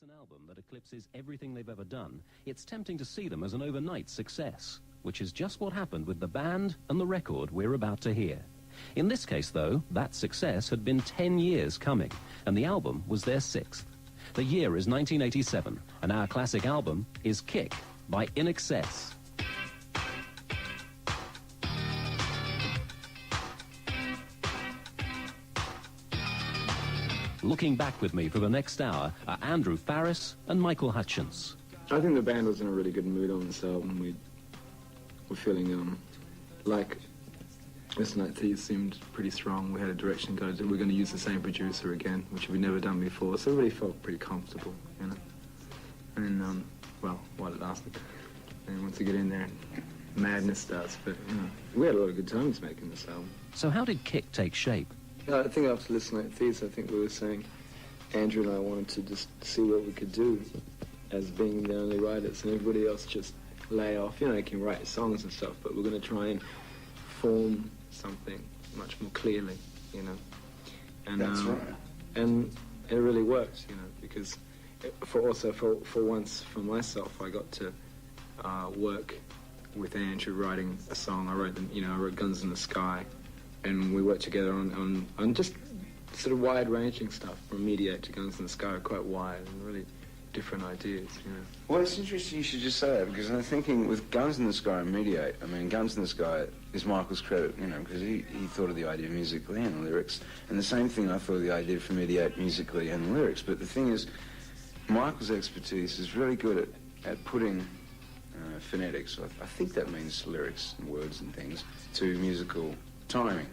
an album that eclipses everything they've ever done, it's tempting to see them as an overnight success, which is just what happened with the band and the record we're about to hear. In this case, though, that success had been 10 years coming, and the album was their 6th. The year is 1987, and our classic album is Kick by INXS. Looking back with me for the next hour are Andrew Farriss and Michael Hutchence. I think the band was in a really good mood on this album. We were feeling like This Night Thieves seemed pretty strong. We had a direction to go to. We're going to use the same producer again, which we've never done before. So everybody felt pretty comfortable, you know. And, well, while it lasted. And once you get in there, madness starts. But, you know, we had a lot of good times making this album. So how did Kick take shape? I think after This Night Thieves, I think we were saying, Andrew and I wanted to just see what we could do as being the only writers, and everybody else just lay off. You know, they can write songs and stuff, but we're going to try and form something much more clearly, you know. And, that's right. And it really worked, you know, because for once, for myself, I got to work with Andrew writing a song. I wrote Guns in the Sky, and we worked together on just sort of wide-ranging stuff, from Mediate to Guns in the Sky, quite wide and really different ideas, you know. Well, it's interesting you should just say that, because I'm thinking with Guns in the Sky and Mediate, I mean, Guns in the Sky is Michael's credit, you know, because he thought of the idea musically and lyrics, and the same thing I thought of the idea for Mediate musically and lyrics, but the thing is, Michael's expertise is really good at putting phonetics, I think that means lyrics and words and things, to musical timing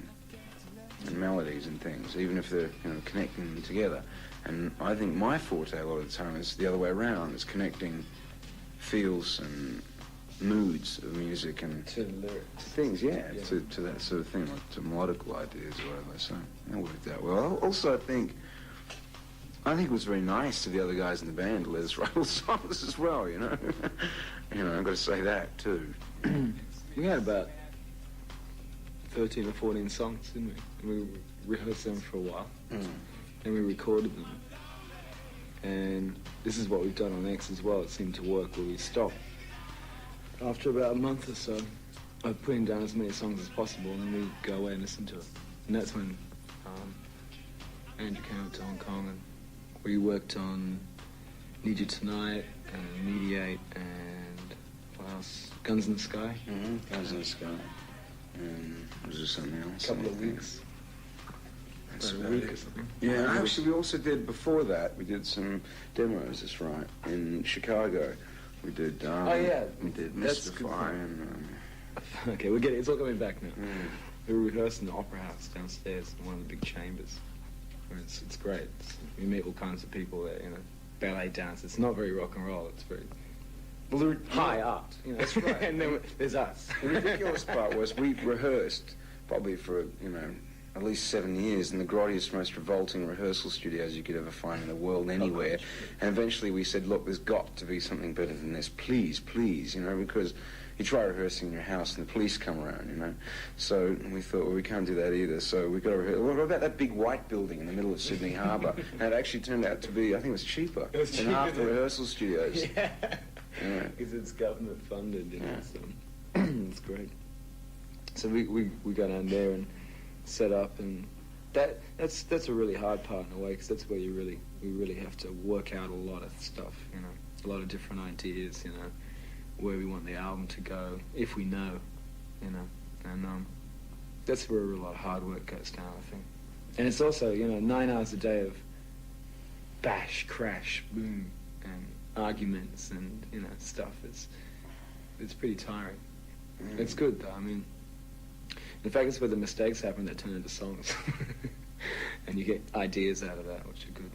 and melodies and things, even if they're, you know, connecting them together. And I think my forte a lot of the time is the other way around. It's connecting feels and moods of music and to lyrics, to things, yeah. To that sort of thing, like to melodical ideas or whatever. So that worked out well. Also, I think it was very nice to the other guys in the band to let us write all songs as well, you know. You know, I've got to say that too. We had about 13 or 14 songs, didn't we? And we rehearsed them for a while. And we recorded them. And this is what we've done on X as well. It seemed to work where we stopped. After about a month or so of putting down as many songs as possible, and then we go away and listen to it. And that's when Andrew came up to Hong Kong, and we worked on Need You Tonight and Mediate and what else? Guns in the Sky. Guns in the Sky. And was there something else? A couple of weeks. That's about a week or something. Yeah, actually we also did, before that, we did some demos, that's right, in Chicago. We did, oh yeah, we did that's Mystify and... Okay, it's all coming back now. We were rehearsing the Opera House downstairs in one of the big chambers. It's great. We meet all kinds of people there, you know, ballet dance. It's not very rock and roll, it's very... Well, high art, you know. That's right. And then there's us. The ridiculous part was we rehearsed probably for, you know, at least 7 years in the grottiest, most revolting rehearsal studios you could ever find in the world anywhere. And eventually we said, look, there's got to be something better than this. Please, please, you know, because you try rehearsing in your house and the police come around, you know. So we thought, well, we can't do that either. So we got to rehearse. What about that big white building in the middle of Sydney Harbour? And it actually turned out to be, I think it was cheaper than half the rehearsal studios. Yeah, because it's government funded, you know, so it's great. So we got down there and set up, and that's a really hard part in a way, because that's where we really have to work out a lot of stuff, you know, a lot of different ideas, you know, where we want the album to go, if we know, you know, and that's where a lot of hard work goes down, I think. And it's also, you know, 9 hours a day of bash, crash, boom, and arguments and, you know, stuff. It's pretty tiring. It's good though. I mean, in fact, it's where the mistakes happen that turn into songs. And you get ideas out of that, which are good.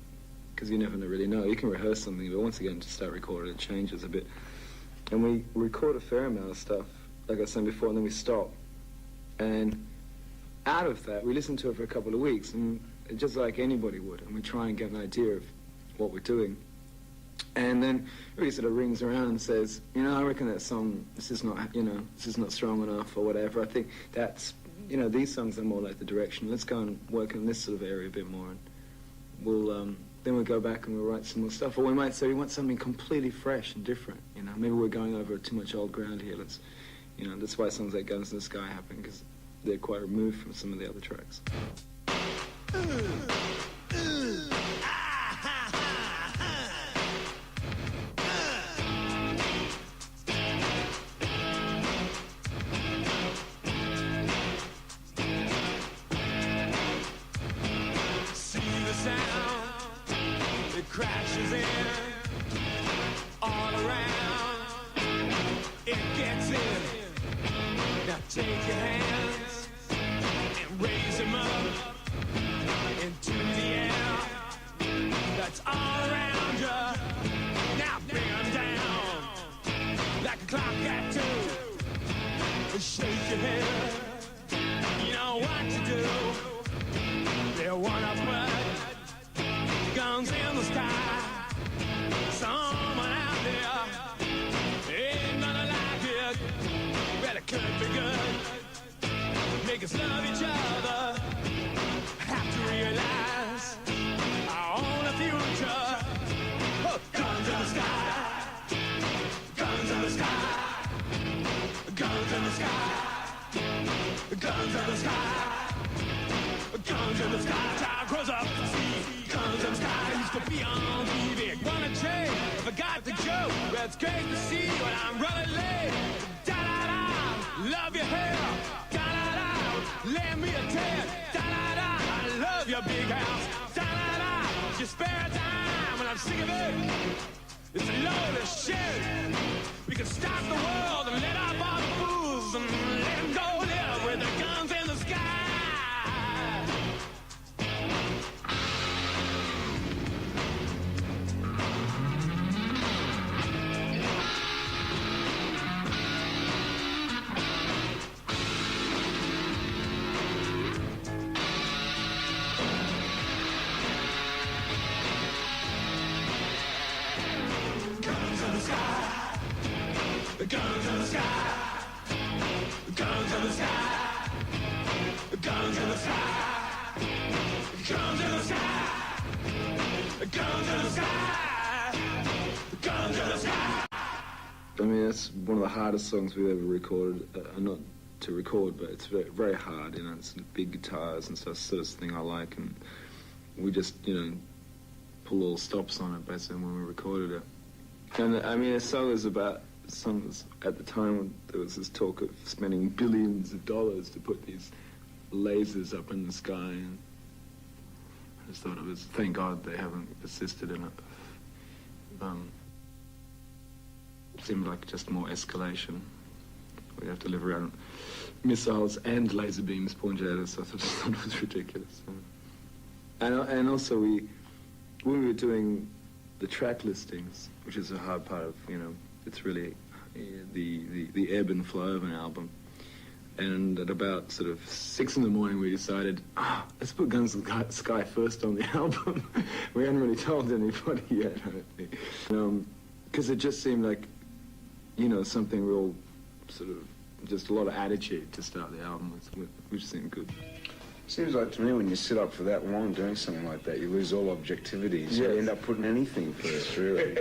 Because you never really know. You can rehearse something, but once again, to start recording, it changes a bit. And we record a fair amount of stuff, like I was saying before, and then we stop. And out of that, we listen to it for a couple of weeks, and just like anybody would, and we try and get an idea of what we're doing. And then really sort of rings around and says, you know, I reckon that song, this is not strong enough or whatever. I think that's, you know, these songs are more like the direction. Let's go and work in this sort of area a bit more, and then we'll go back and we'll write some more stuff. Or we might say we want something completely fresh and different, you know. Maybe we're going over too much old ground here. Let's, you know, that's why songs like Guns in the Sky happen, because they're quite removed from some of the other tracks. Crashes in all around, it gets in. Now take your hands and raise them up into the air. That's all around you. Now bring them down like a clock at 2. And shake your head. You know what to do. They wanna put guns in the sky. Someone out there ain't gonna like it, but it could be good. Make us love each other. Have to realize our own future. Oh, guns in the sky. Guns in the sky. Guns in the sky. Guns in the sky. Guns in the sky. Time grows up to see. Guns in the sky used to be on TV. Gonna change, forgot the joke. But it's great to see when I'm running late. Da-da-da, love your hair. Da-da-da, lend me a tan. Da-da-da, I love your big house. Da-da-da, just spare time when I'm sick of it. It's a load of shit. We can stop the world and let our body fools and let them go live with the guns in the sky. The guns in the sky, the guns in the sky, the guns in the sky, the guns in the sky, the guns in the sky, the guns in the sky. I mean, that's one of the hardest songs we've ever recorded. Not to record, but it's very, very hard, you know. It's big guitars and stuff, sort of thing I like, and we just, you know, pull all stops on it basically when we recorded it. And I mean, a song is about songs at the time when there was this talk of spending billions of dollars to put these lasers up in the sky, and I just thought it was, thank God they haven't persisted in it. It seemed like just more escalation. We have to live around missiles and laser beams pointed at us. I just thought it was ridiculous. And also when we were doing the track listings, which is a hard part of, you know, it's really the ebb and flow of an album. And at about sort of 6 in the morning, we decided, let's put Guns in the Sky first on the album. We hadn't really told anybody yet, I don't think. Because it just seemed like, you know, something real sort of, just a lot of attitude to start the album with, which seemed good. Seems like to me when you sit up for that long doing something like that, you lose all objectivity. So you end up putting anything first, really.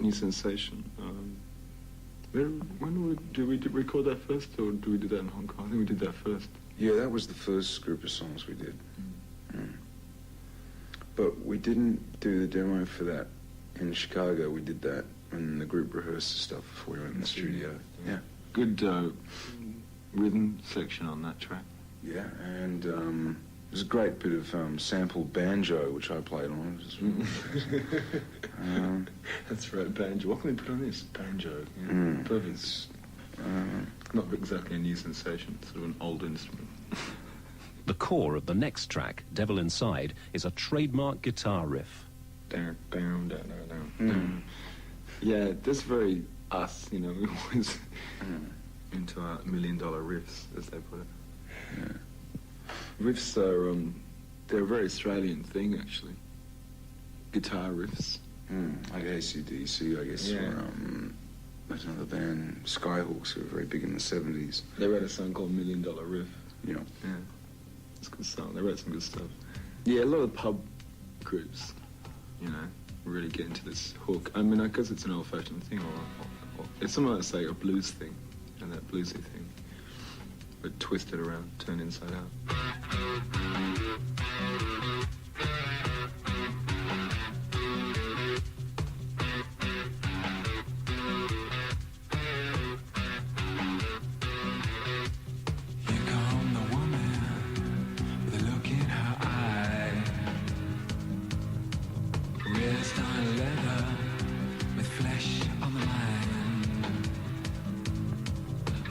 New Sensation. Did we record that first, or did we do that in Hong Kong? I think we did that first. Yeah, that was the first group of songs we did. But we didn't do the demo for that in Chicago. We did that when the group rehearsed the stuff before we went in the studio. Yeah. Good rhythm section on that track. Yeah, and there's a great bit of sampled banjo, which I played on. That's right, banjo. What can we put on this? Banjo. Yeah. Perfect. Not exactly a new sensation, sort of an old instrument. The core of the next track, Devil Inside, is a trademark guitar riff. Down, down, down, down, down. Yeah, that's very us, you know. We always into our $1 million riffs, as they put it. Yeah. Riffs are, they're a very Australian thing, actually. Guitar riffs. Like AC/DC, I guess, Yeah. or there's another band, Skyhawks, who were very big in the 70s. They wrote a song called $1 Million Riff. You know. Yeah. It's a good song. They wrote some good stuff. Yeah, a lot of pub groups, you know, really get into this hook. I mean, I guess it's an old-fashioned thing, or it's something like, say, a blues thing, and that bluesy thing, but twisted around, turned inside out.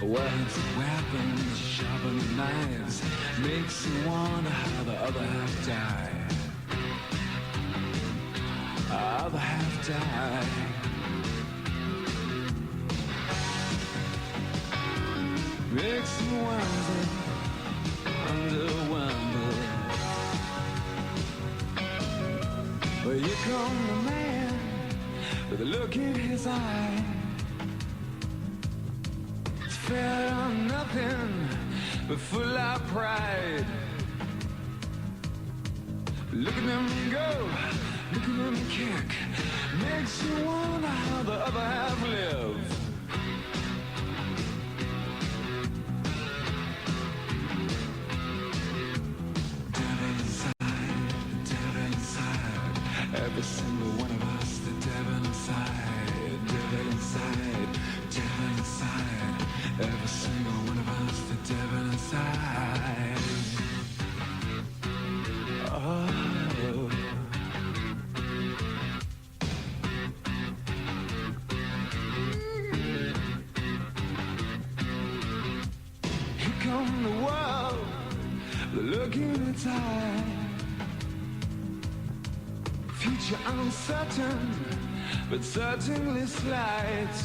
Words, weapons, sharpened knives, makes you wonder how the other half died. Other half died. Makes you wonder. Well, you come the man with a look in his eye. Fed on nothing but full of pride. Look at them go, look at them kick. Makes you wonder how the other half live. Devil inside, every single one of us. The devil inside, devil inside, devil inside. Every single one of us, the devil inside. Oh. Here come the world, look in its eye. Future uncertain, but certainly slight.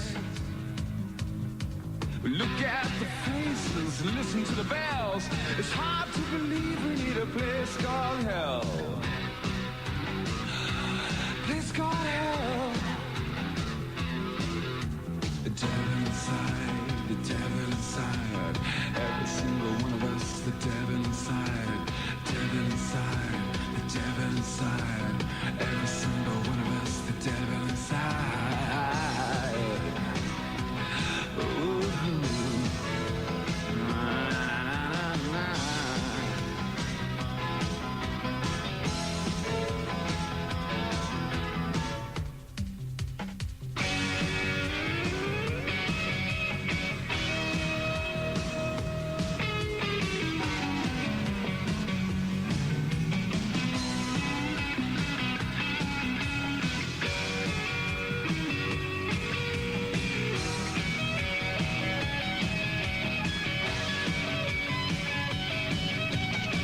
Look at the faces, listen to the bells. It's hard to believe we need a place called hell. Place called hell. The devil inside, the devil inside. Every single one of us, the devil inside. Devil inside, the devil inside. Every single one of us, the devil inside. Ooh.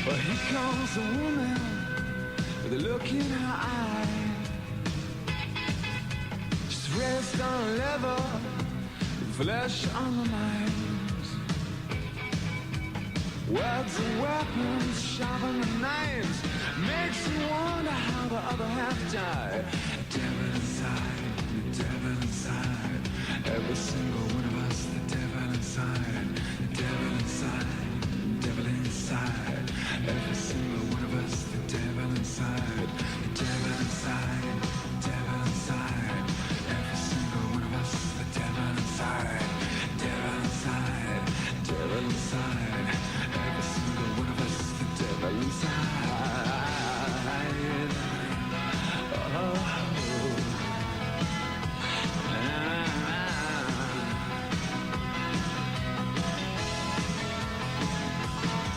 Well, here comes a woman with a look in her eye. She's raised on leather, flesh on the mind. Words and weapons, sharpen the knives. Makes you wonder how the other half died. Devil inside, the devil inside. Every single one of us, the devil inside. The devil inside, the devil inside. Every single one of us, the devil inside. The devil inside, the devil inside. Every single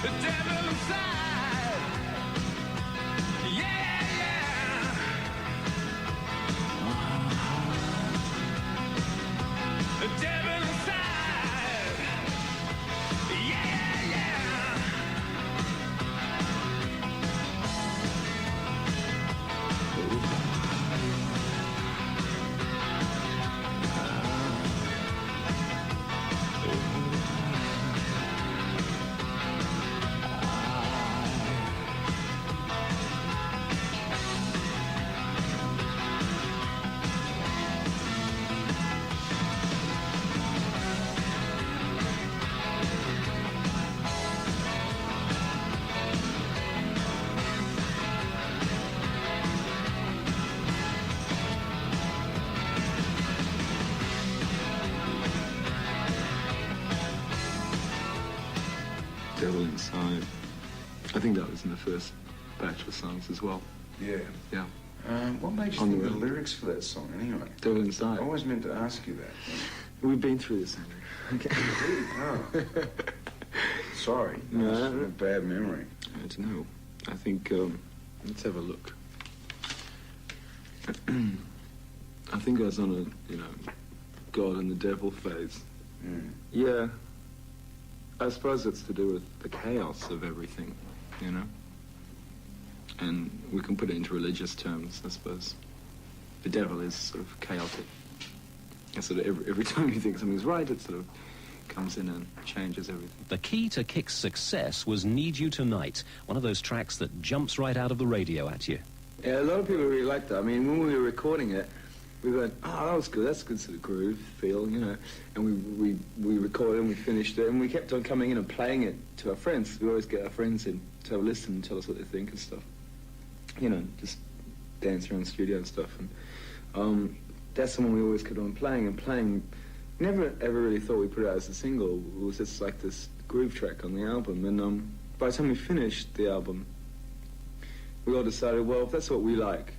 the devil inside. Yeah, yeah. The devil inside. Yeah, yeah. Devil Inside. I think that was in the first batch of songs as well. Yeah. Yeah. What made you On think the of the road. lyrics for that song, anyway? Devil Inside. I always meant to ask you that. We've been through this, Andrew. Okay. Oh. Sorry. No. That's a bad memory. I don't know. I think, let's have a look. I think I was on a, God and the devil phase. Mm. Yeah. I suppose it's to do with the chaos of everything, And we can put it into religious terms, I suppose. The devil is sort of chaotic. And sort of every time you think something's right, it sort of comes in and changes everything. The key to Kick's success was Need You Tonight, one of those tracks that jumps right out of the radio at you. Yeah, a lot of people really liked that. I mean, when we were recording it, we went, oh, that was good, that's a good sort of groove feel, And we recorded and we finished it, and we kept on coming in and playing it to our friends. We always get our friends in to have a listen and tell us what they think and stuff. Just dance around the studio and stuff. And that's the one we always kept on playing and playing. Never ever really thought we'd put it out as a single. It was just like this groove track on the album. And by the time we finished the album, we all decided, well, if that's what we like,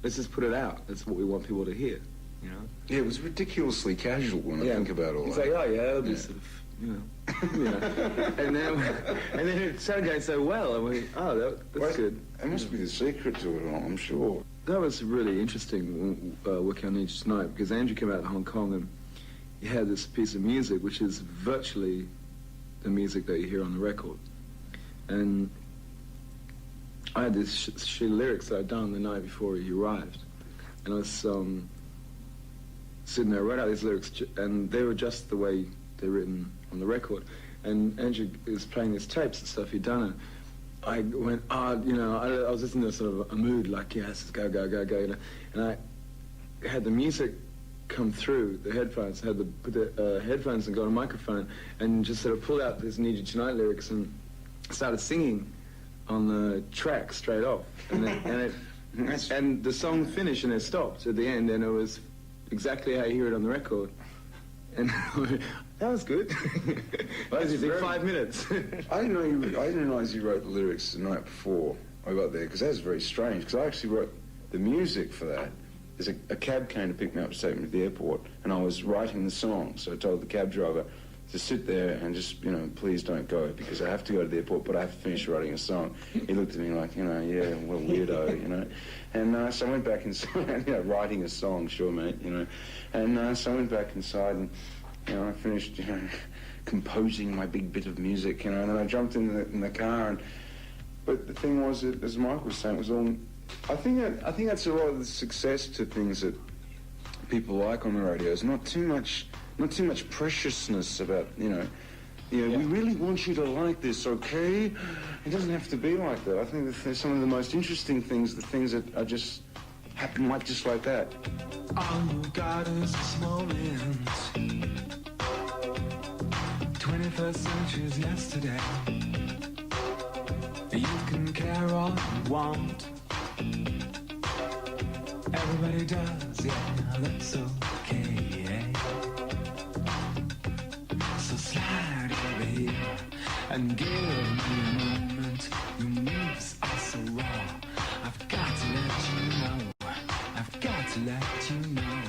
let's just put it out. That's what we want people to hear, Yeah, it was ridiculously casual when I think about all It's that. like, oh, yeah, it'll be sort of, and then it started going so well, and we, that's good. That must be the secret to it all, I'm sure. That was really interesting working on Need You Tonight, because Andrew came out to Hong Kong and he had this piece of music which is virtually the music that you hear on the record. And I had these sheet lyrics that I'd done the night before he arrived. And I was sitting there, wrote out these lyrics, and they were just the way they're written on the record. And Andrew was playing these tapes and stuff he'd done, and I went, I was just in a sort of a mood, like, yes, go, go, go, go, And I had the music come through the headphones, had put the headphones and got a microphone, and just sort of pulled out this Need You Tonight lyrics and started singing on the track straight off. And the song finished and it stopped at the end, and it was exactly how you hear it on the record. And that was good. That's in 5 minutes. I didn't realize you wrote the lyrics the night before I got there, because that was very strange, because I actually wrote the music for that. There's a cab came to pick me up to take me to the airport, and I was writing the song, so I told the cab driver to sit there and just, please don't go, because I have to go to the airport, but I have to finish writing a song. He looked at me like, yeah, what a weirdo, And so I went back inside, writing a song, sure, mate, And so I went back inside and, I finished, composing my big bit of music, and then I jumped in the car. But the thing was, that, as Michael was saying, it was all. I think that's a lot of the success to things that people like on the radio. Is not too much preciousness about, we really want you to like this, okay? It doesn't have to be like that. I think that there's some of the most interesting things, the things that are just happen like just like that. All you got is this moment. 21st century's yesterday. You can care all you want. Everybody does, yeah, that's okay. So slide over here and give me a moment. Your moves are so raw. I've got to let you know. I've got to let you know.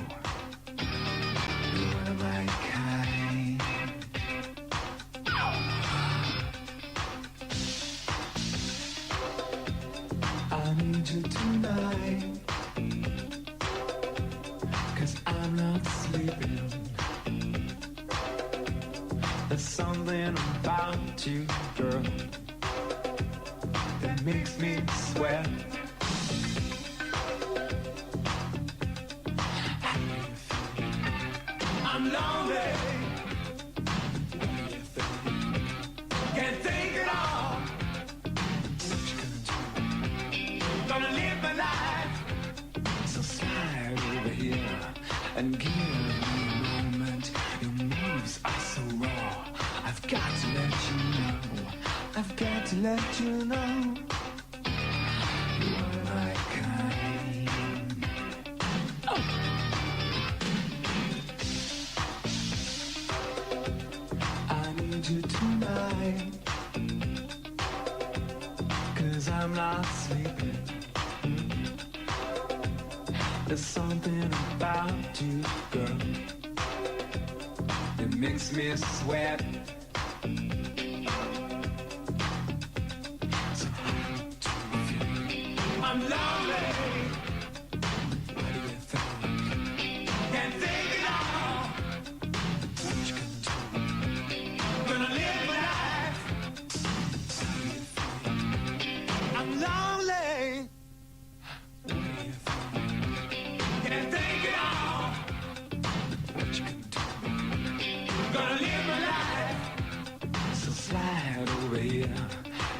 You're the right kind. makes me sweat. I'm lonely. Can't think at all. Gonna live my life. So slide over here and give me a moment. Your moves are so raw. I've got to let you know. I've got to let you know. You are my kind. Oh. I need you tonight, 'cause I'm not sleeping. There's something about you, girl, that makes me sweat. So I'm lonely. What do you think? Can't think it all. What you gonna do? Gonna live my life. I'm lonely. What do you think? Can't think it all. What you gonna do? Gonna live my life. So slide over here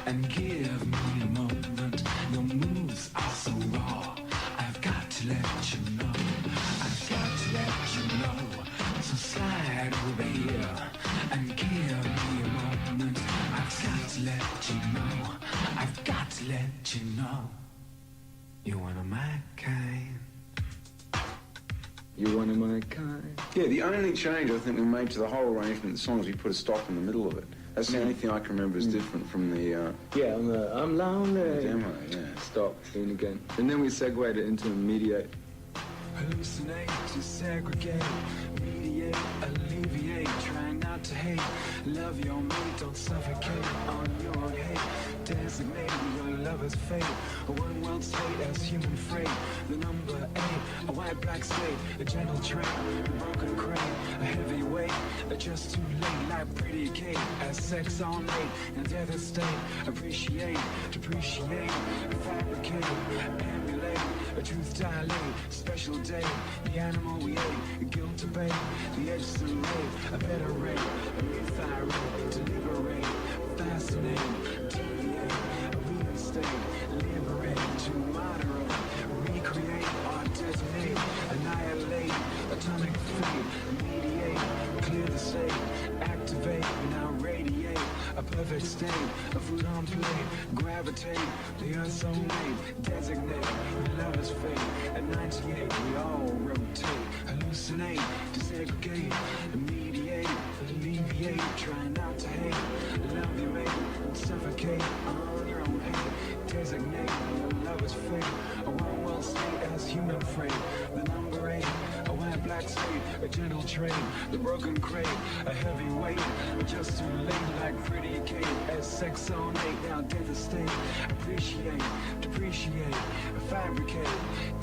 and give me a moment. Your moves are so raw. I've got to let you know. I've got to let you know. So slide over here and give me a moment. I've got to let you know. I've got to let you know. You're one of my kind. You're one of my kind. Yeah, the only change I think we made to the whole arrangement of the song is we put a stop in the middle of it. That's the only thing I can remember is different from the Yeah, I'm lonely. demo, yeah. Stop, and again. And then we segued it into mediate. Hallucinate, to segregate, mediate, alleviate, try not to hate, love your mate, don't suffocate on your own hate, designate your lover's fate, a one world state as human freight, the number 8, a white black state, a gentle train, a broken crane, a heavy weight, just too late, like pretty Kate, as sex all night, and devastate, appreciate, depreciate, fabricate, emulate, a truth dilate, special day, the animal we ate, guilt debate, the edge to rate, a better rate, a new thyroid, to liberate, fascinate, deviate, reinstate, liberate, to moderate, recreate, or detonate, annihilate, atomic fate, mediate, clear the state, activate, now radiate, a perfect state, a food on plate, gravitate, the earth's own weight, designate, lover's fate, at 98 we all rotate, hallucinate, desegregate, mediate, alleviate, try not to hate, love your mate, suffocate on your own hate, designate, your lover's fate, a one world state as human freight, the number 8, a white black state, a gentle train, the broken crate, a heavy weight, just too late like pretty Kate, as sex all night, now devastate, appreciate, depreciate, fabricate,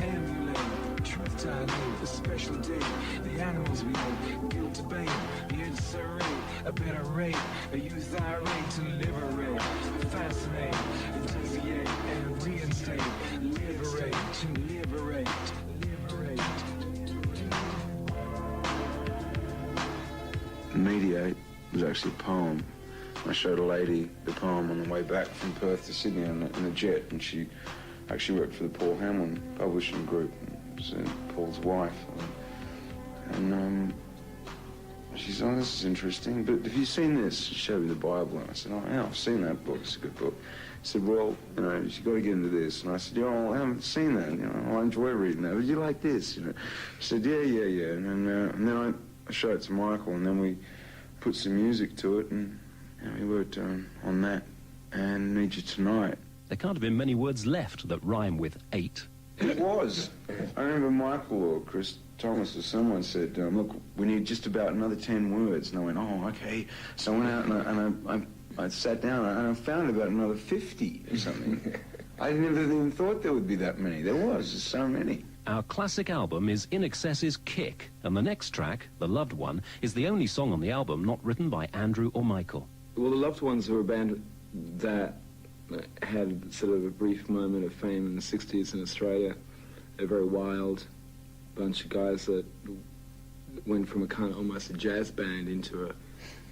emulate, truth dilate, a special day, the animals we ate, guilt debate, the insurrate, a better rate, a youth irate to liberate, fascinate, deviate, and reinstate, liberate, to liberate, liberate. Mediate was actually a poem. I showed a lady the poem on the way back from Perth to Sydney in a jet, and she actually worked for the Paul Hamlin publishing group. Was Paul's wife, and she said, "Oh, this is interesting. But have you seen this?" She showed me the Bible, and I said, "Oh, yeah, I've seen that book. It's a good book." She said, "Well, you know, you got to get into this." And I said, "Oh, I haven't seen that. You know, I enjoy reading that. Would you like this?" You know, she said, "Yeah." And then I showed it to Michael, and then we put some music to it, and we worked on that. And Need You Tonight. There can't have been many words left that rhyme with 8. It was. I remember Michael or Chris Thomas or someone said, "Look, we need just about another 10 words." And I went, "Oh, okay." So I went out and I sat down and I found about another 50 or something. I never even thought there would be that many. There was. There's so many. Our classic album is INXS's Kick, and the next track, The Loved One, is the only song on the album not written by Andrew or Michael. Well, the Loved Ones are a band that had sort of a brief moment of fame in the 60s in Australia. A very wild bunch of guys that went from a kind of almost a jazz band into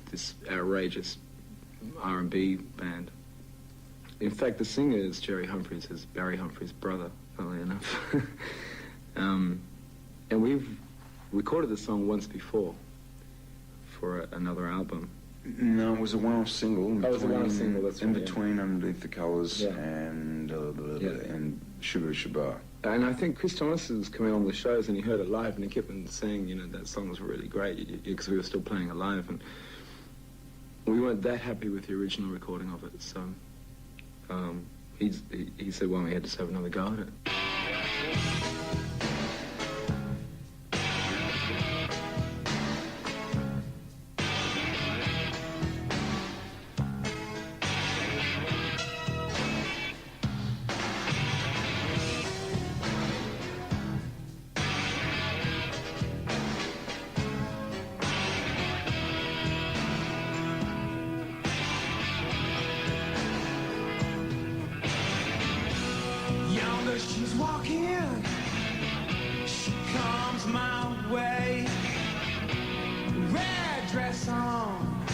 this outrageous R&B band. In fact, the singer is Jerry Humphries, is Barry Humphries' brother, funnily enough. And we've recorded the song once before for another album. No, it was a one-off single. Oh, it was a one-off single, that's in right, between Underneath the Colours Yeah. and Shuba Shuba. And I think Chris Thomas was coming on the shows and he heard it live and he kept on saying, you know, that song was really great because we were still playing it live, and we weren't that happy with the original recording of it, so he said, well, we had to have another go at it. Yonder she's walking, she comes my way. Red dress on,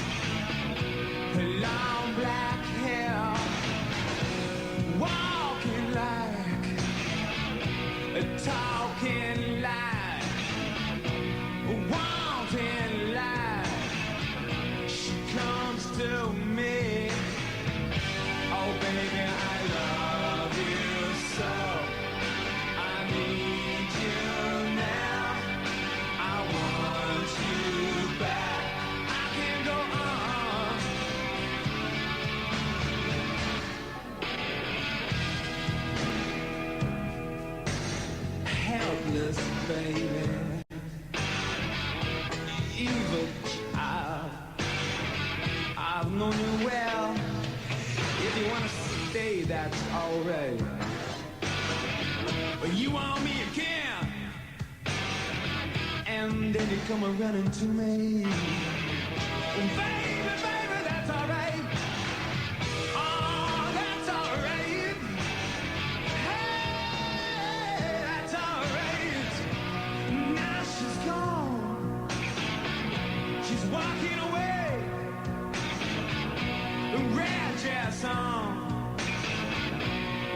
her long black hair, walking like, talking like, wanting like. She comes to me, oh baby, I love you so. I need you now. I want you back. I can't go on. Helpless baby, evil child. I've known you well. If you want to stay, that's alright. But you want me, you can. And then you come running to me. Baby, baby, that's alright. Oh, that's alright. Hey, that's alright. Now she's gone. She's walking away. The red dress on,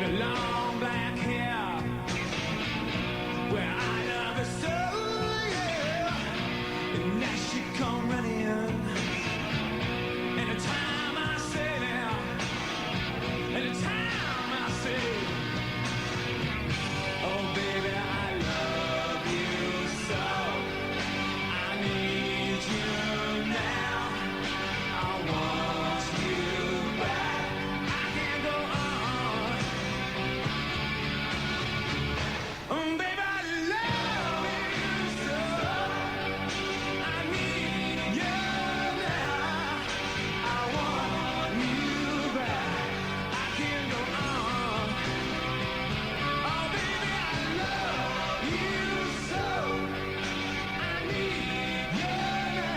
the long black hair. Well, I love her so, yeah. And now she come running in. And the time I say now, and the time I say, oh baby, I love you so. I need you now. I want you back. I can't go on. Baby, I love you so. I need you now. I want you back. I can't go on. Oh, baby, I love you so. I need you now.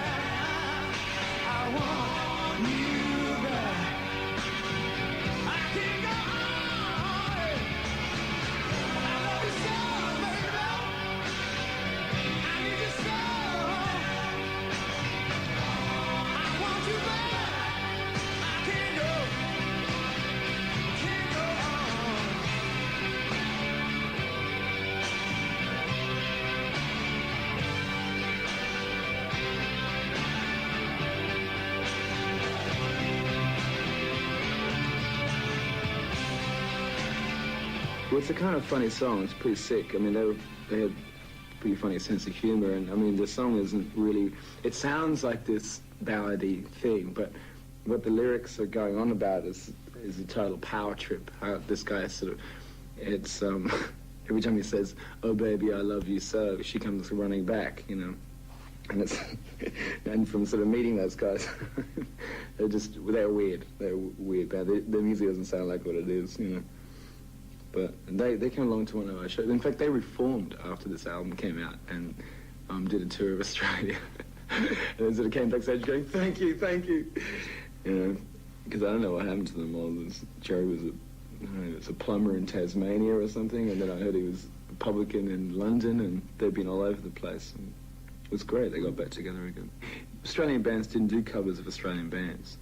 I want you back. I can't go on. I love you so, baby. I need you so. I want you back. I can't go Well, it's a kind of funny song. It's pretty sick. I mean, they had a pretty funny sense of humor, and I mean, the song isn't really. It sounds like this ballady thing, but what the lyrics are going on about is a total power trip. How this guy sort of, it's every time he says, "Oh baby, I love you so," she comes running back, you know, and it's and from sort of meeting those guys, they're weird. They're weird. Their music doesn't sound like what it is, you know. But they came along to one of our shows. In fact, they reformed after this album came out and did a tour of Australia. And then sort of came backstage going, thank you, you know. because I don't know what happened to them all. Jerry was a plumber in Tasmania or something, and then I heard he was a publican in London, and they'd been all over the place. And it was great. They got back together again. Australian bands didn't do covers of Australian bands.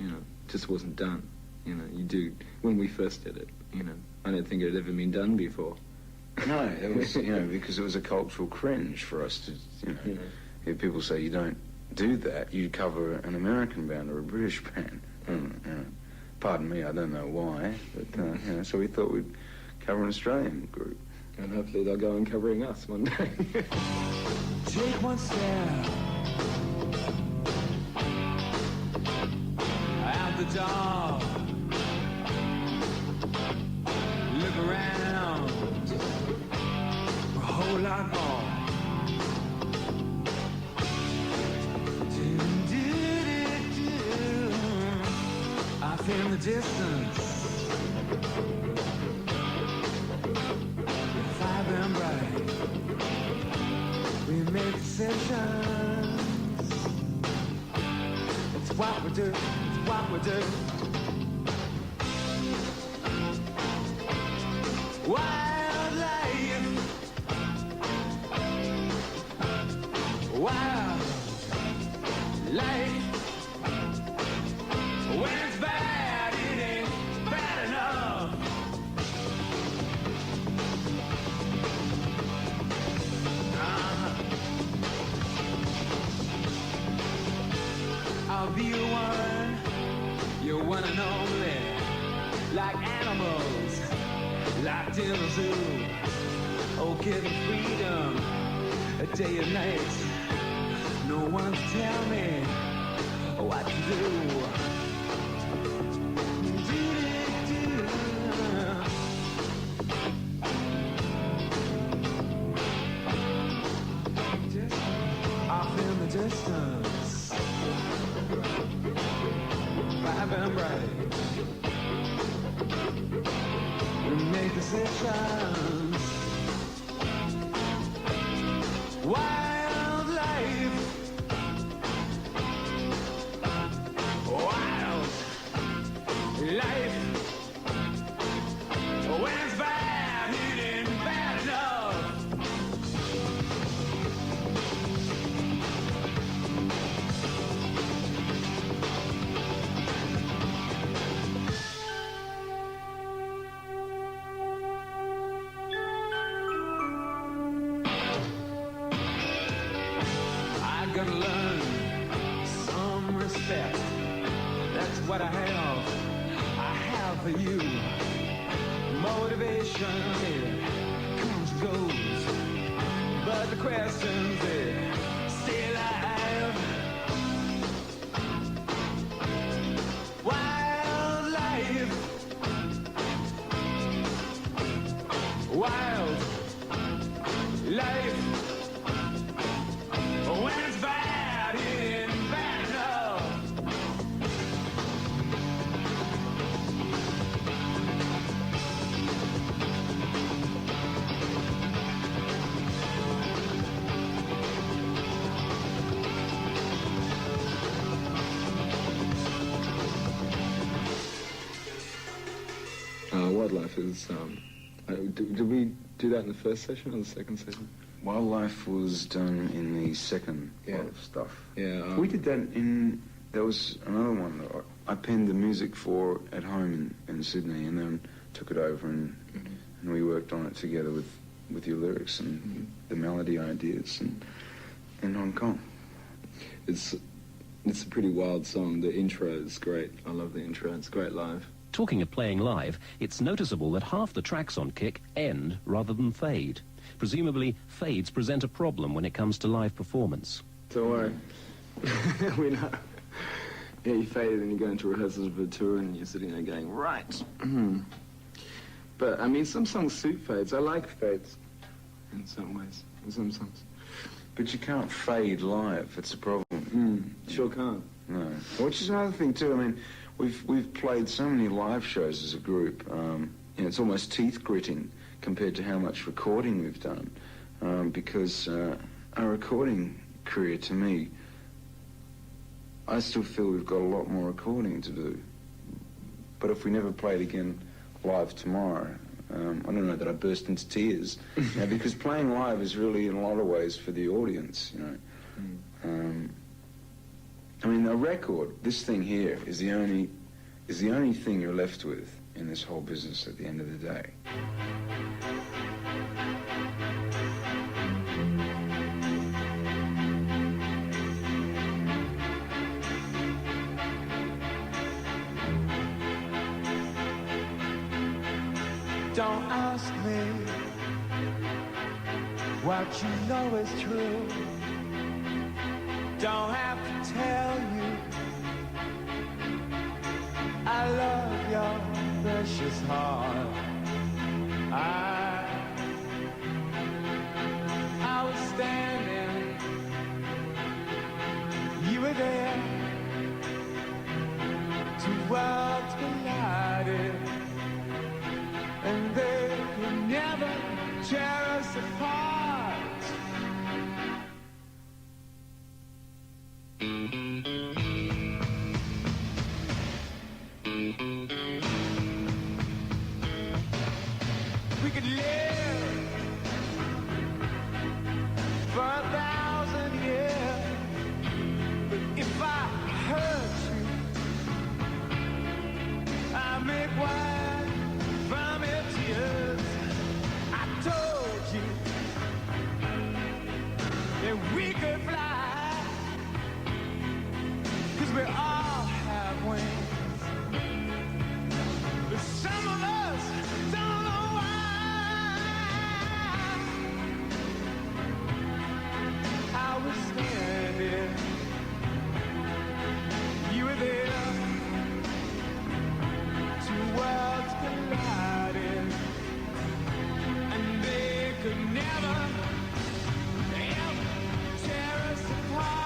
You know, it just wasn't done. You know, you do when we first did it. You know, I don't think it had ever been done before. No, it was, you know, because it was a cultural cringe for us to, you know, hear people say you don't do that. You cover an American band or a British band. You know, pardon me, I don't know why, but you know, so we thought we'd cover an Australian group. And hopefully they'll go on covering us one day. Take one step out the door. Look around for a whole lot more. Off in the distance, fire burn bright. We make decisions. It's what we do. It's what we do. Wildlife. Wildlife. When it's bad, it ain't bad enough. I'll be your one and only. Like animals, locked in a zoo. Oh, give them freedom, a day and night. No one to tell me what to do. Off in the distance, bright and bright. We make decisions. Wildlife. Wild life. When it's bad, it ain't bad enough. I gotta learn some respect. That's what I have for you. Motivation, it comes and goes, but the questions, they stay alive. Wildlife. Wild life. When it's bad, it ain't bad enough. Wildlife is, did we do that in the first session or the second session? Wildlife was done in the second Yeah. lot of stuff. Yeah. We did that in, there was another one that I penned the music for at home in Sydney, and then took it over and we worked on it together with your lyrics and the melody ideas in Hong Kong. It's a pretty wild song. The intro is great. I love the intro. It's great live. Talking of playing live, it's noticeable that half the tracks on Kick end rather than fade. Presumably, fades present a problem when it comes to live performance. Don't worry. We know. Yeah, you fade it and you go into rehearsals of a tour and you're sitting there going, right. But, I mean, some songs suit fades. I like fades in some ways, in some songs. But you can't fade live, it's a problem. Sure can't. No. Which is another thing too, I mean, we've played so many live shows as a group, it's almost teeth-gritting compared to how much recording we've done, because our recording career, to me, I still feel we've got a lot more recording to do. but if we never played again live tomorrow, I don't know that I burst into tears, you know, because playing live is really, in a lot of ways, for the audience, you know. I mean, a record, this thing here, is the only thing you're left with in this whole business at the end of the day. Don't ask me what you know is true. Don't have to tell you I love your precious heart. I was standing, you were there, two worlds collided, and they could never tear us apart. We could live for 1,000 years, but if I hurt you, I make wine from your tears. I told you that we could fly, 'cause we all have wings. But some of us don't know why. I was standing, you were there, two worlds collided, and they could never, ever tear us apart.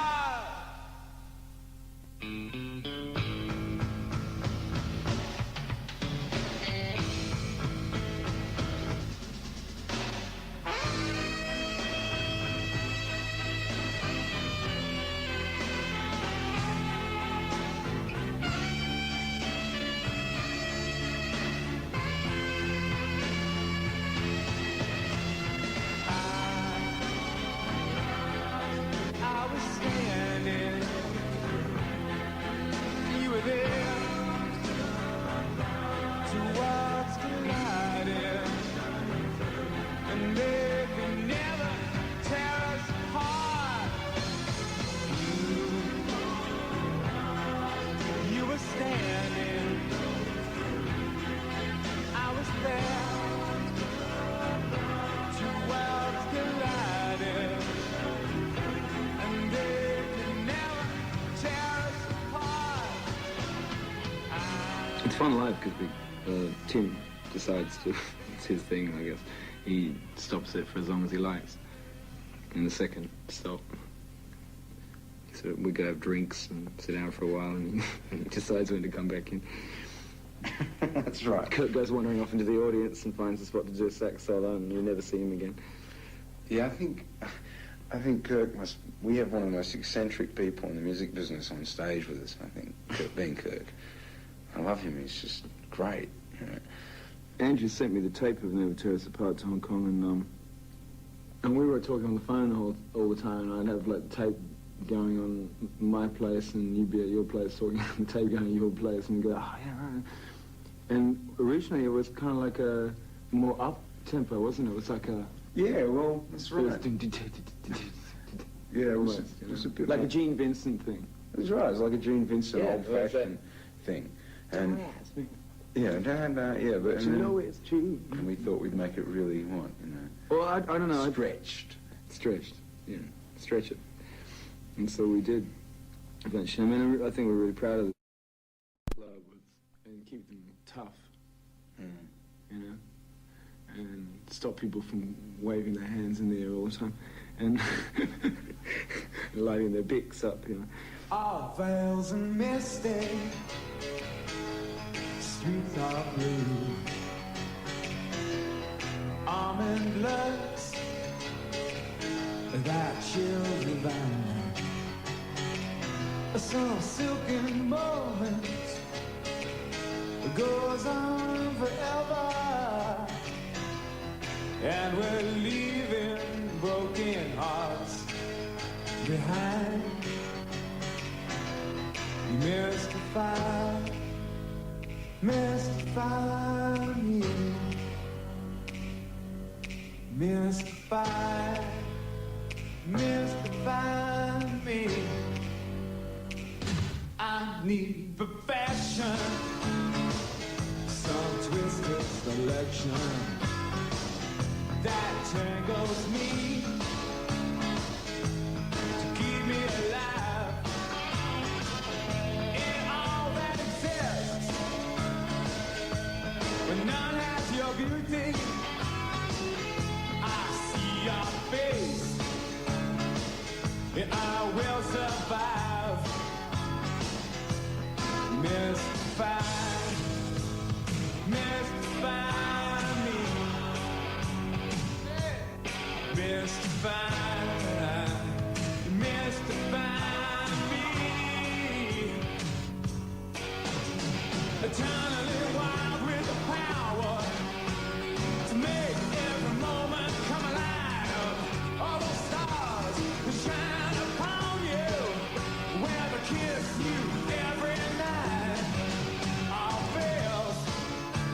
I was standing, you were there, two worlds collided, and they could never tear us apart. You were standing, I was there, two worlds collided, and they could never tear us apart. It's fun live because Tim decides to, it's his thing, I guess. He stops it for as long as he likes. And the second stop, so we go have drinks and sit down for a while, and he decides when to come back in. That's right. Kirk goes wandering off into the audience and finds a spot to do a sax solo, and you never see him again. Yeah, I think Kirk we have one of the most eccentric people in the music business on stage with us, I think, being Kirk. I love him, he's just great, you know. Andrew sent me the tape of Never Tear Us Apart to Hong Kong, and we were talking on the phone all the time, and I'd have like the tape going on my place, and you'd be at your place talking, the tape going at your place, and we'd go, oh yeah, right. And originally it was kind of like a more up tempo, wasn't it? It was like a Yeah, well, that's right. Yeah, it was a bit like a Gene Vincent thing. That's right, it was like a Gene Vincent Yeah, old-fashioned thing. And yeah, yeah, but You know it's true. and we thought we'd make it really what, you know, Well, I don't know. stretched. Stretched, yeah, stretch it. And so we did eventually. I mean, I think we're really proud of the club and keep them tough, you know, and stop people from waving their hands in the air all the time and lighting their bics up, you know. All veils and misty, streets are blue, almond looks that chill divine, some silken moments goes on forever, and we're leaving broken hearts behind. You mystify me, mystify me. I need perfection, some twisted selection that tangles me to keep me alive in all that exists. When none has your beauty, I see your face, and I will survive. Mystify me, mystify me. Eternally wild with the power to make every moment come alive. All those stars that shine upon you, where they kiss you every night. All veils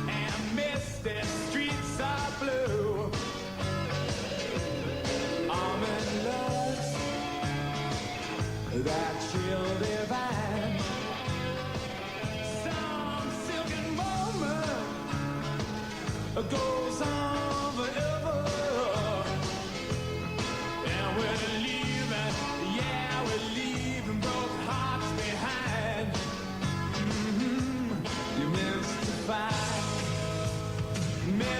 and misty streets are blue. Almond loves that chill divine. Some silken moment goes on forever, and we're leaving, yeah, we're leaving broken hearts behind. You mystify me,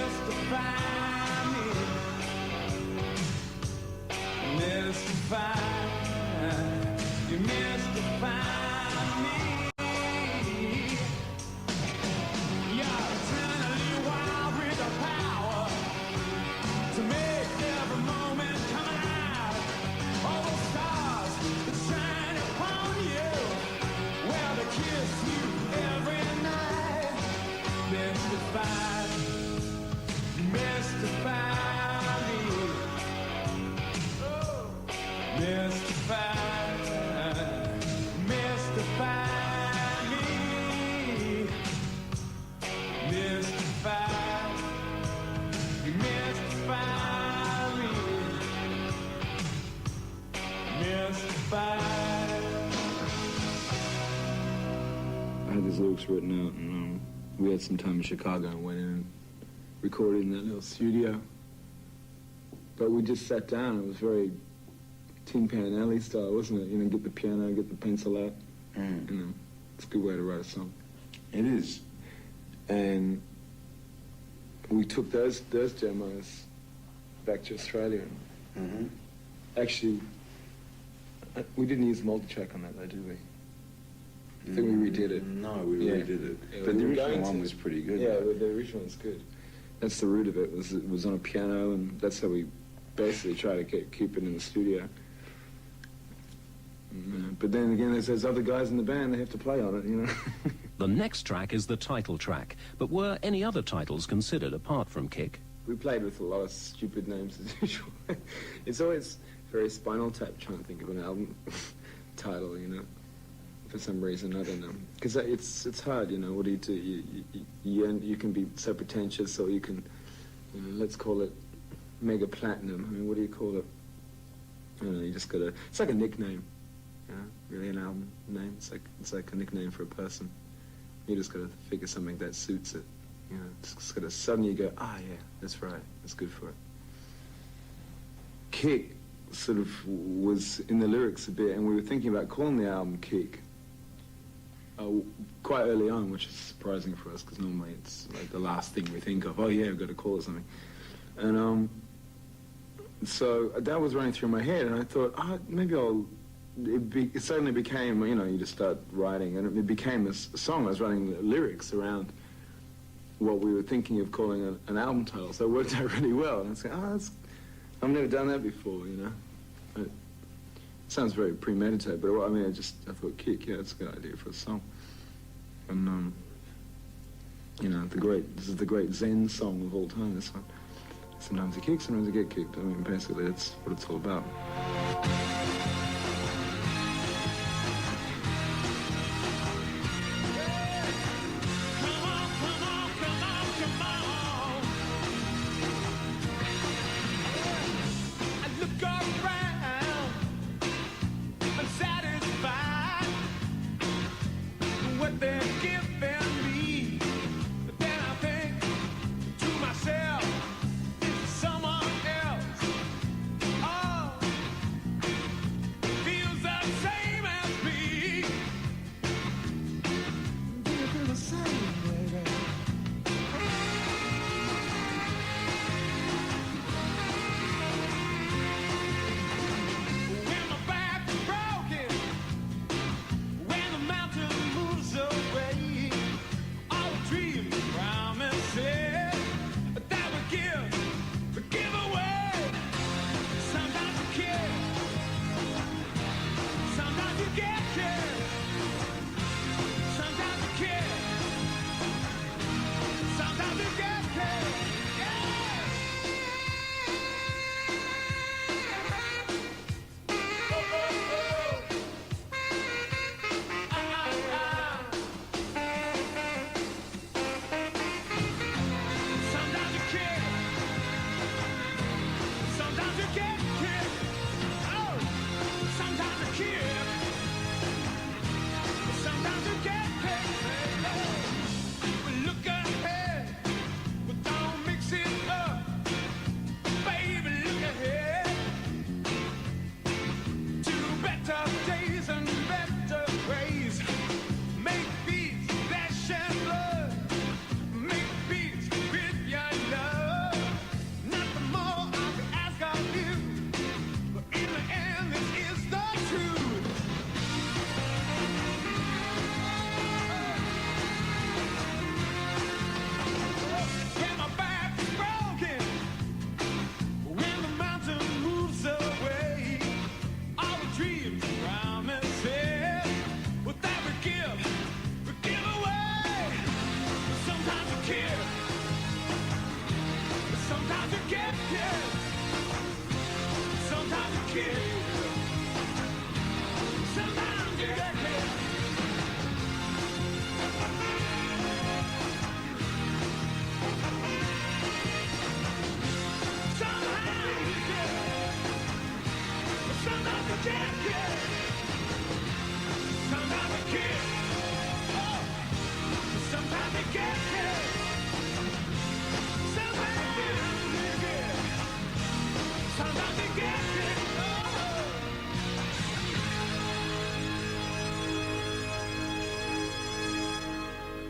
mystify, you mystify me. You're eternally wild with the power to make every moment come alive. All the stars that shine upon you, well, they kiss you every night. Mystify me. Mystify me, mystify me, mystify. I had these lyrics written out, and we had some time in Chicago and went in and recorded in that little studio. But we just sat down. It was very Tin Pan Alley style, wasn't it? You know, get the piano, get the pencil out. You know, it's a good way to write a song. It is. And we took those demos back to Australia. Actually, we didn't use multi-track on that, though, did we? I think we redid it. No, we redid it. Yeah, but we the were original going one to. was pretty good. Yeah, the original was good. That's the root of it. It was on a piano, and that's how we basically try to keep it in the studio. But then again, there's those other guys in the band, they have to play on it, you know. The next track is the title track, but were any other titles considered apart from Kick? We played with a lot of stupid names as usual. It's always very Spinal Tap trying to think of an album title, you know. For some reason, I don't know. Because it's hard, you know. What do you do? You can be so pretentious, or you can, you know, let's call it Mega Platinum. I mean, what do you call it? I don't know. You just gotta. It's like a nickname, you know. Really, an album name. It's like a nickname for a person. You just gotta figure something that suits it. You know, it's gotta suddenly go, yeah, that's right. That's good for it. Kick sort of was in the lyrics a bit, and we were thinking about calling the album Kick. Quite early on, which is surprising for us, because normally it's like the last thing we think of. Oh yeah, we've got to call it something. And so that was running through my head, and I thought, maybe I'll. It suddenly became, you know, you just start writing, and it became a song. I was writing the lyrics around what we were thinking of calling an album title, so it worked out really well. And I was like, I've never done that before, you know. It sounds very premeditated, but I mean, I thought Kick, yeah, that's a good idea for a song. And You know, this is the great Zen song of all time, this one. Sometimes you kick, sometimes you get kicked. I mean, basically, that's what it's all about.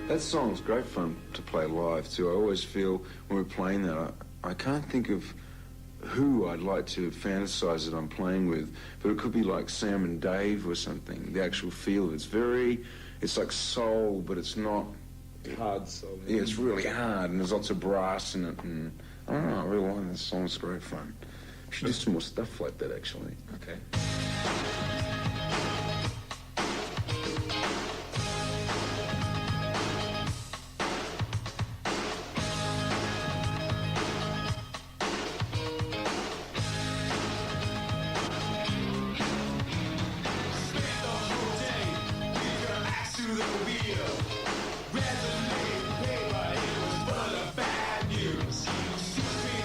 That song's great fun to play live too. I always feel when we're playing that, I can't think of who I'd like to fantasize that I'm playing with, but it could be like Sam and Dave or something. The actual feel of it's like soul, but it's not Hard soul. Yeah, it's really hard, and there's lots of brass in it, and I don't know, I really like this song. It's great fun. We should do some more stuff like that, actually. Okay.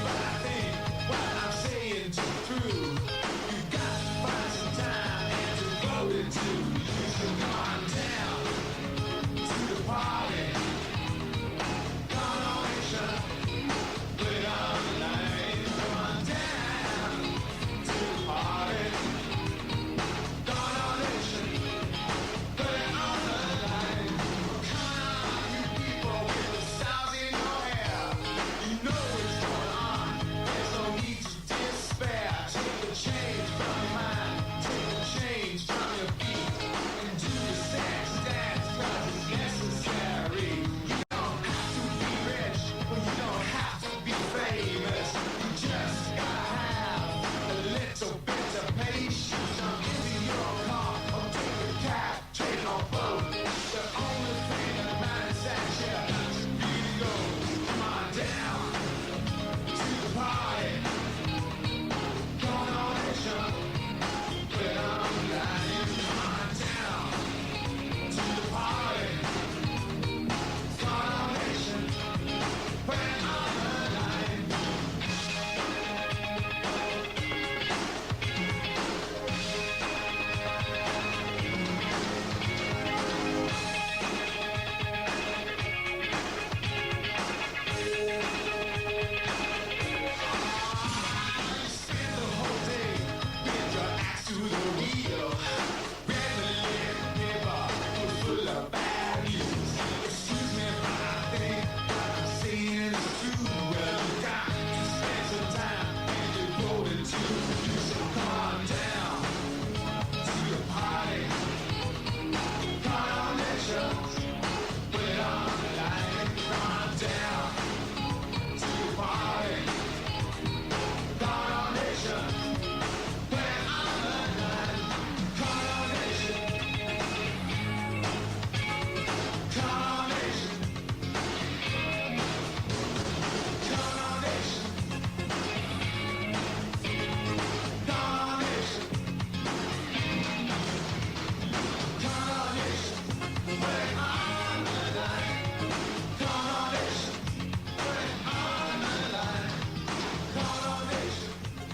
But I think what I'm saying is true. You got to find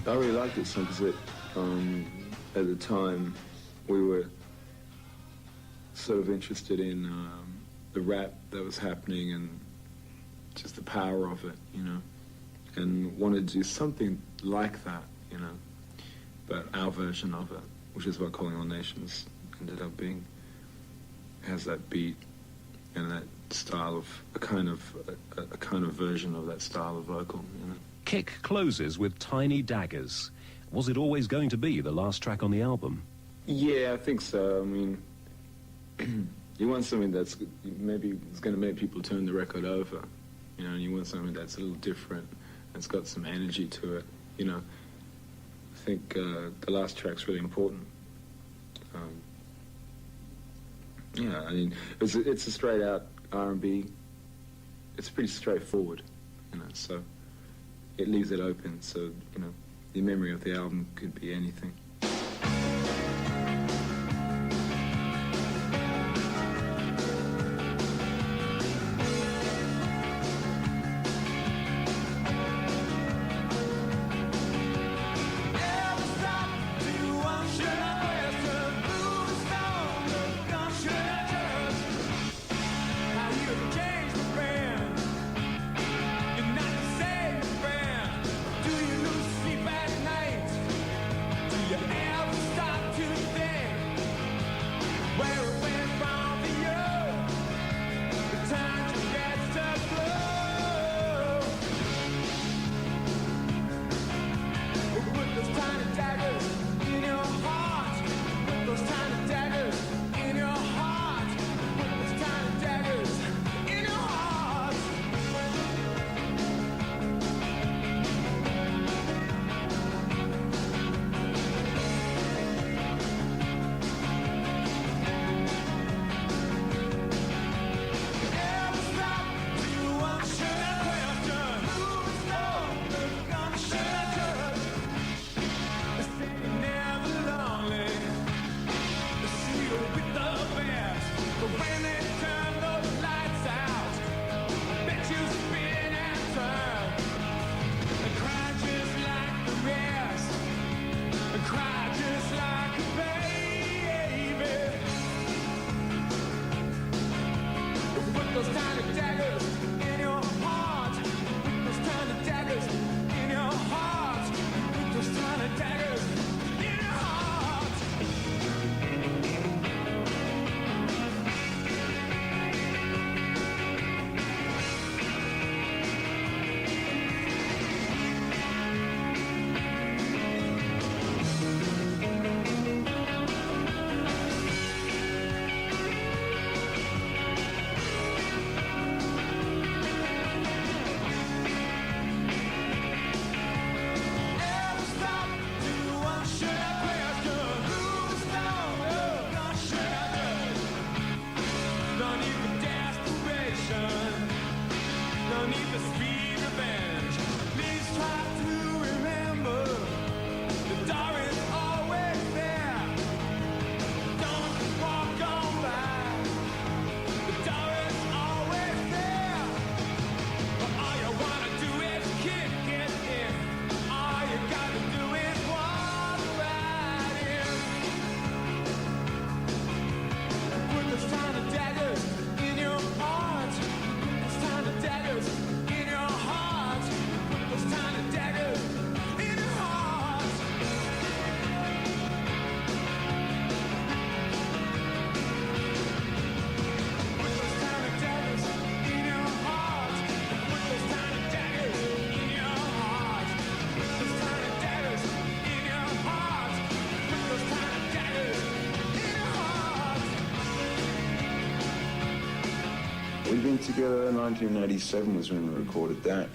I really liked this song because at the time we were sort of interested in the rap that was happening and just the power of it, you know, and wanted to do something like that, you know, but our version of it, which is what Calling All Nations ended up being. It has that beat and that style of a kind of version of that style of vocal, you know. Kick closes with Tiny Daggers. Was it always going to be the last track on the album? Yeah, I think so. I mean, you want something that's maybe it's going to make people turn the record over, you know, and you want something that's a little different, that's got some energy to it, you know. I think the last track's really important. Yeah, I mean, it's a straight-out R&B. It's pretty straightforward, you know, so it leaves it open, so, you know, the memory of the album could be anything. We've been together, 1987 was when we recorded that.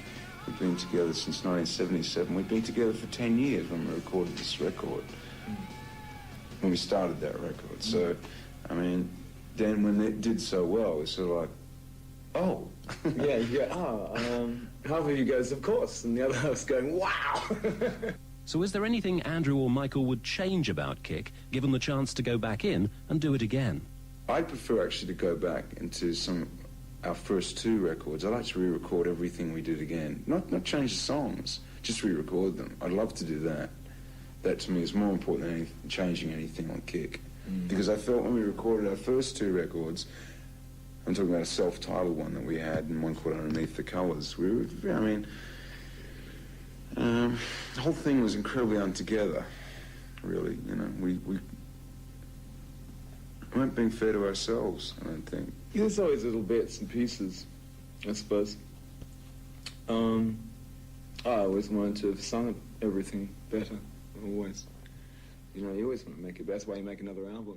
We've been together since 1977. We've been together for 10 years when we recorded this record, when we started that record. So, I mean, then when it did so well, it's sort of like, oh. Yeah, you go, half of you goes, of course, and the other half's going, wow. So is there anything Andrew or Michael would change about Kick, given the chance to go back in and do it again? I'd prefer actually to go back into some our first 2 records, I'd like to re-record everything we did again. Not change the songs, just re-record them. I'd love to do that. That to me is more important than changing anything on Kick. Because I felt when we recorded our first 2 records, I'm talking about a self-titled one that we had and one called Underneath the Colours. The whole thing was incredibly untogether, really. You know, we weren't being fair to ourselves, I don't think. There's always little bits and pieces, I suppose. I always wanted to have sung everything better, always. You know, you always want to make it better. That's why you make another album.